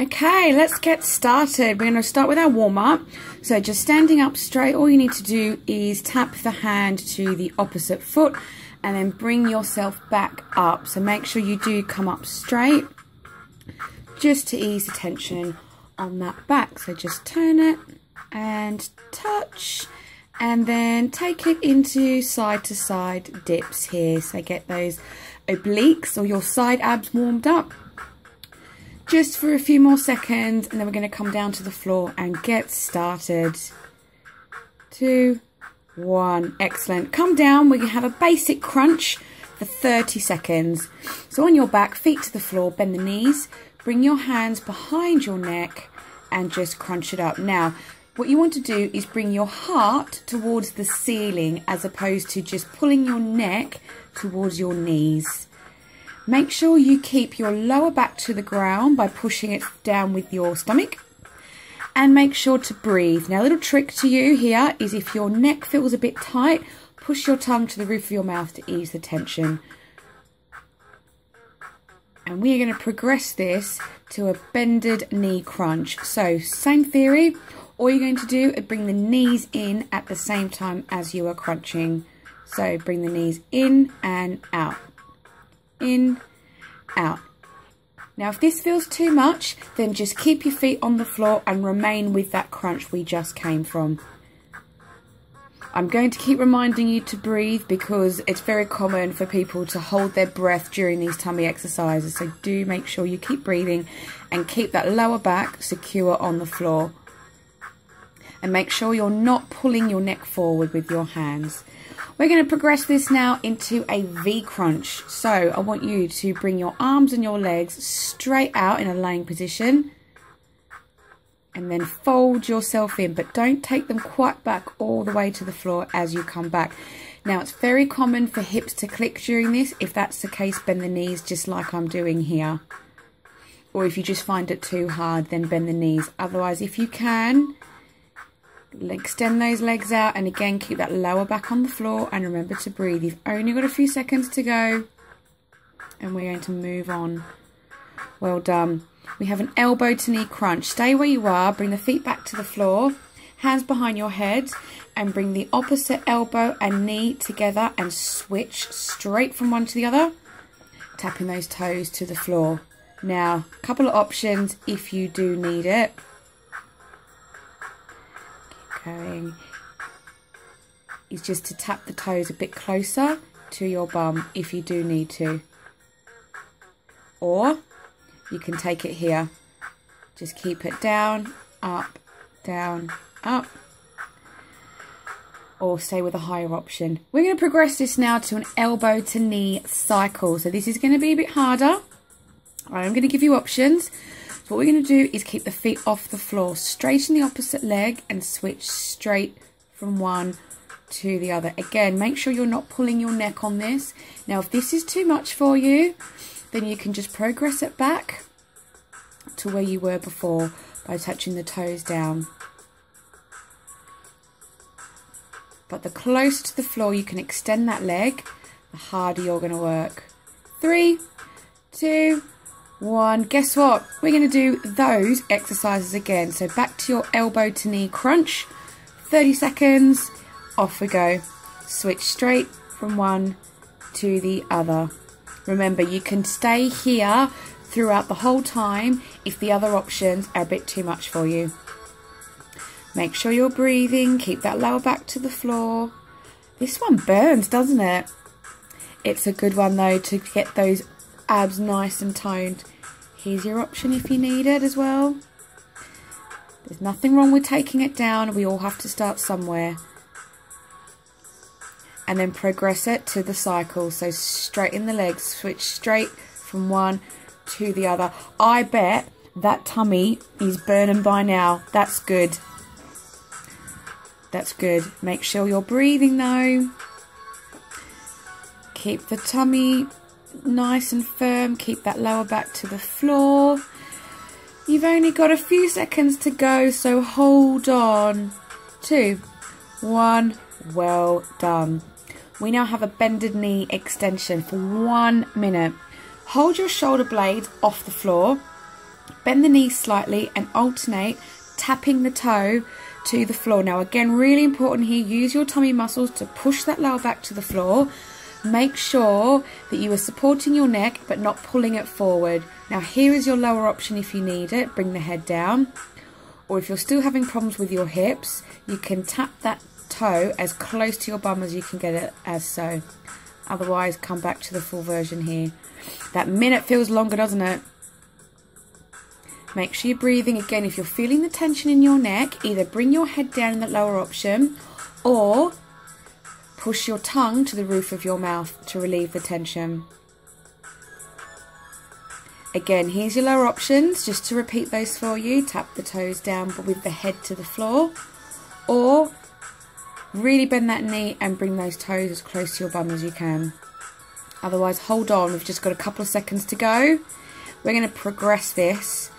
Okay, let's get started. We're going to start with our warm-up. So just standing up straight, all you need to do is tap the hand to the opposite foot and then bring yourself back up. So make sure you do come up straight just to ease the tension on that back. So just turn it and touch and then take it into side to side dips here. So get those obliques or your side abs warmed up. Just for a few more seconds, and then we're going to come down to the floor and get started. 2, 1, excellent. Come down, we're going to have a basic crunch for 30 seconds. So on your back, feet to the floor, bend the knees, bring your hands behind your neck and just crunch it up. Now, what you want to do is bring your heart towards the ceiling as opposed to just pulling your neck towards your knees. Make sure you keep your lower back to the ground by pushing it down with your stomach. And make sure to breathe. Now, a little trick to you here is if your neck feels a bit tight, push your tongue to the roof of your mouth to ease the tension. And we are going to progress this to a bended knee crunch. So, same theory. All you're going to do is bring the knees in at the same time as you are crunching. So, bring the knees in and out. In, out. Now if this feels too much, then just keep your feet on the floor and remain with that crunch we just came from. I'm going to keep reminding you to breathe because it's very common for people to hold their breath during these tummy exercises. So do make sure you keep breathing and keep that lower back secure on the floor. And make sure you're not pulling your neck forward with your hands. We're going to progress this now into a V crunch. So I want you to bring your arms and your legs straight out in a laying position. And then fold yourself in, but don't take them quite back all the way to the floor as you come back. Now it's very common for hips to click during this. If that's the case, bend the knees just like I'm doing here. Or if you just find it too hard, then bend the knees. Otherwise, if you can, extend those legs out and again keep that lower back on the floor and remember to breathe. You've only got a few seconds to go and we're going to move on. Well done. We have an elbow to knee crunch. Stay where you are, bring the feet back to the floor, hands behind your head and bring the opposite elbow and knee together and switch straight from one to the other, tapping those toes to the floor. Now, a couple of options if you do need it. Going is just to tap the toes a bit closer to your bum if you do need to, or you can take it here, just keep it down, up, or stay with a higher option. We're going to progress this now to an elbow to knee cycle. So this is going to be a bit harder. I'm going to give you options. What we're going to do is keep the feet off the floor, straighten the opposite leg and switch straight from one to the other. Again, make sure you're not pulling your neck on this. Now, if this is too much for you, then you can just progress it back to where you were before by touching the toes down. But the closer to the floor you can extend that leg, the harder you're going to work. 3, 2, 1. Guess what? We're going to do those exercises again. So back to your elbow to knee crunch. 30 seconds. Off we go. Switch straight from one to the other. Remember, you can stay here throughout the whole time if the other options are a bit too much for you. Make sure you're breathing. Keep that lower back to the floor. This one burns, doesn't it? It's a good one though to get those abs nice and toned. Here's your option if you need it as well. There's nothing wrong with taking it down. We all have to start somewhere. And then progress it to the cycle. So straighten the legs, switch straight from one to the other. I bet that tummy is burning by now. That's good. That's good. Make sure you're breathing though. Keep the tummy nice and firm. Keep that lower back to the floor. You've only got a few seconds to go, so hold on. 2, 1. Well done. We now have a bended knee extension for 1 minute. Hold your shoulder blades off the floor Bend the knees slightly and alternate tapping the toe to the floor. Now again, really important here, use your tummy muscles to push that lower back to the floor. Make sure that you are supporting your neck but not pulling it forward. Now here is your lower option if you need it. Bring the head down, or if you're still having problems with your hips, you can tap that toe as close to your bum as you can get it, as so. Otherwise, come back to the full version here. That minute feels longer, doesn't it? Make sure you're breathing. Again, if you're feeling the tension in your neck, either bring your head down in that lower option or push your tongue to the roof of your mouth to relieve the tension. Again, here's your lower options. Just to repeat those for you, tap the toes down but with the head to the floor, or really bend that knee and bring those toes as close to your bum as you can. Otherwise, hold on, we've just got a couple of seconds to go. We're going to progress this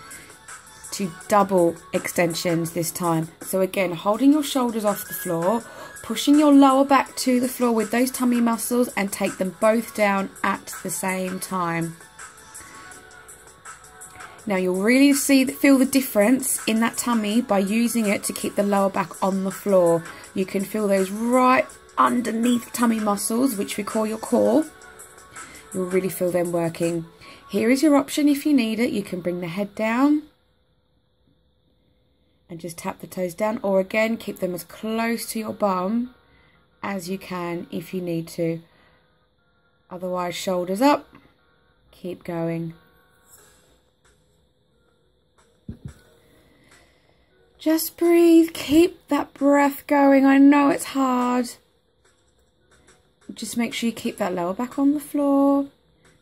to double extensions this time. So again, holding your shoulders off the floor, pushing your lower back to the floor with those tummy muscles and take them both down at the same time. Now you'll really feel the difference in that tummy by using it to keep the lower back on the floor. You can feel those right underneath tummy muscles, which we call your core. You'll really feel them working. Here is your option if you need it. You can bring the head down and just tap the toes down, or again, keep them as close to your bum as you can if you need to. Otherwise, shoulders up, keep going. Just breathe, keep that breath going. I know it's hard. Just make sure you keep that lower back on the floor.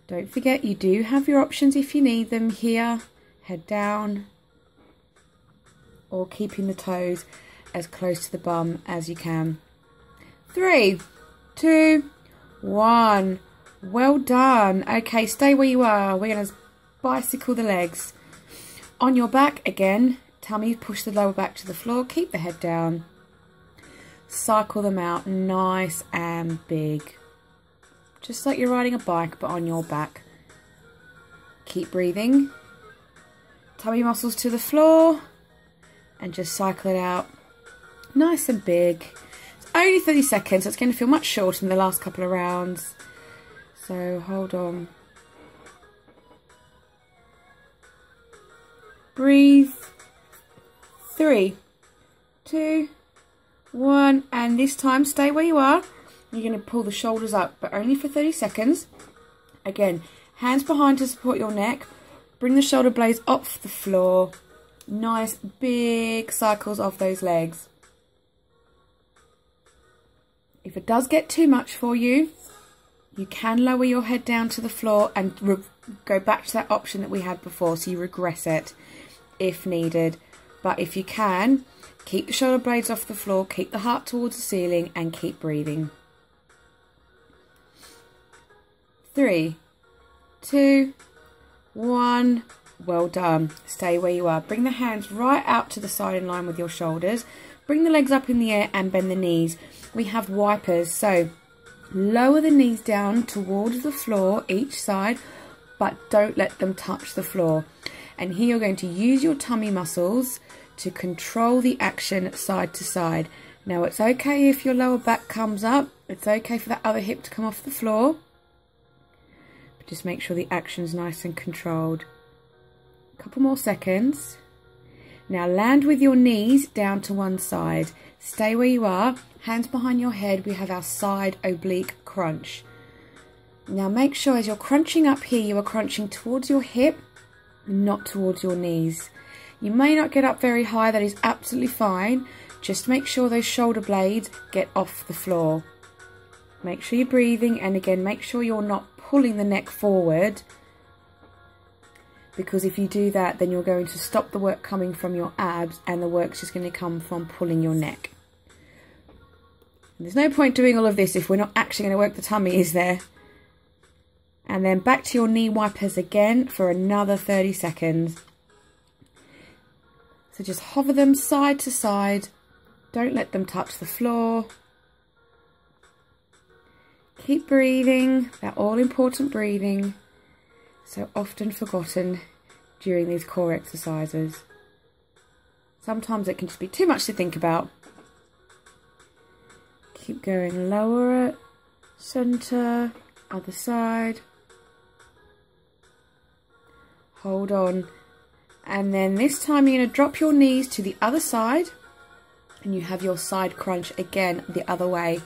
Don't forget, you do have your options if you need them here. Head down, or keeping the toes as close to the bum as you can. 3, 2, 1. Well done. Okay, stay where you are. We're going to bicycle the legs. On your back again, tummy, push the lower back to the floor, keep the head down. Cycle them out nice and big. Just like you're riding a bike, but on your back. Keep breathing. Tummy muscles to the floor. And just cycle it out nice and big. It's only 30 seconds, so it's going to feel much shorter than the last couple of rounds. So hold on. Breathe. 3, 2, 1. And this time, stay where you are. You're going to pull the shoulders up, but only for 30 seconds. Again, hands behind to support your neck. Bring the shoulder blades off the floor. Nice big cycles of those legs. If it does get too much for you, you can lower your head down to the floor and go back to that option that we had before, so you regress it if needed. But if you can, keep the shoulder blades off the floor, keep the heart towards the ceiling and keep breathing. 3, 2, 1. Well done. Stay where you are. Bring the hands right out to the side in line with your shoulders. Bring the legs up in the air and bend the knees. We have wipers, so lower the knees down towards the floor each side, but don't let them touch the floor. And here you're going to use your tummy muscles to control the action side to side. Now it's okay if your lower back comes up. It's okay for that other hip to come off the floor. But just make sure the action's nice and controlled. Couple more seconds. Now land with your knees down to one side. Stay where you are. Hands behind your head. We have our side oblique crunch. Now make sure as you're crunching up here, you are crunching towards your hip, not towards your knees. You may not get up very high. That is absolutely fine. Just make sure those shoulder blades get off the floor. Make sure you're breathing, and again, make sure you're not pulling the neck forward, because if you do that, then you're going to stop the work coming from your abs and the work's just going to come from pulling your neck. And there's no point doing all of this if we're not actually going to work the tummy, is there? And then back to your knee wipers again for another 30 seconds. So just hover them side to side. Don't let them touch the floor. Keep breathing, that all important breathing. So often forgotten during these core exercises. Sometimes it can just be too much to think about. Keep going, lower it, center, other side. Hold on. And then this time you're going to drop your knees to the other side and you have your side crunch again the other way.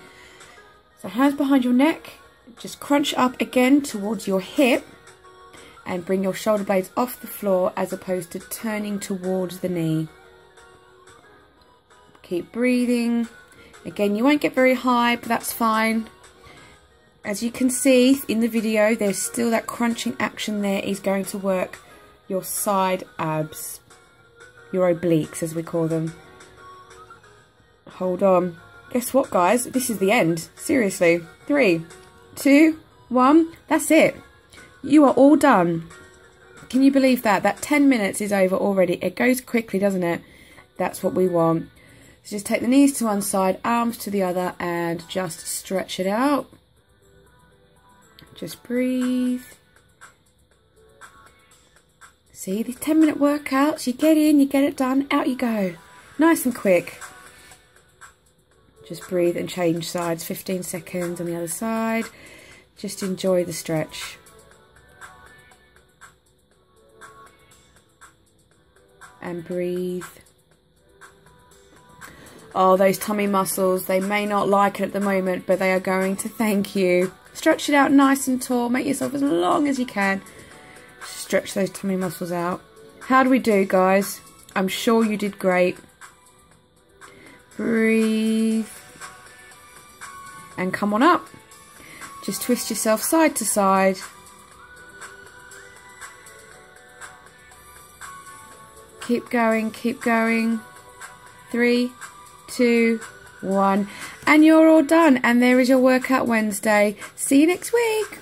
So hands behind your neck, just crunch up again towards your hip and bring your shoulder blades off the floor as opposed to turning towards the knee. Keep breathing. Again, you won't get very high, but that's fine. As you can see in the video, there's still that crunching action there is going to work your side abs, your obliques as we call them. Hold on. Guess what, guys? This is the end. Seriously. 3, 2, 1. That's it. You are all done. Can you believe that? That 10 minutes is over already. It goes quickly, doesn't it? That's what we want. So just take the knees to one side, arms to the other, and just stretch it out. Just breathe. See, these 10-minute workouts, you get in, you get it done, out you go. Nice and quick. Just breathe and change sides, 15 seconds on the other side. Just enjoy the stretch. And breathe. Oh, those tummy muscles, they may not like it at the moment, but they are going to thank you. Stretch it out nice and tall, make yourself as long as you can. Stretch those tummy muscles out. How do we do, guys? I'm sure you did great. Breathe. And come on up. Just twist yourself side to side. Keep going, keep going. 3, 2, 1. And you're all done. And there is your Workout Wednesday. See you next week.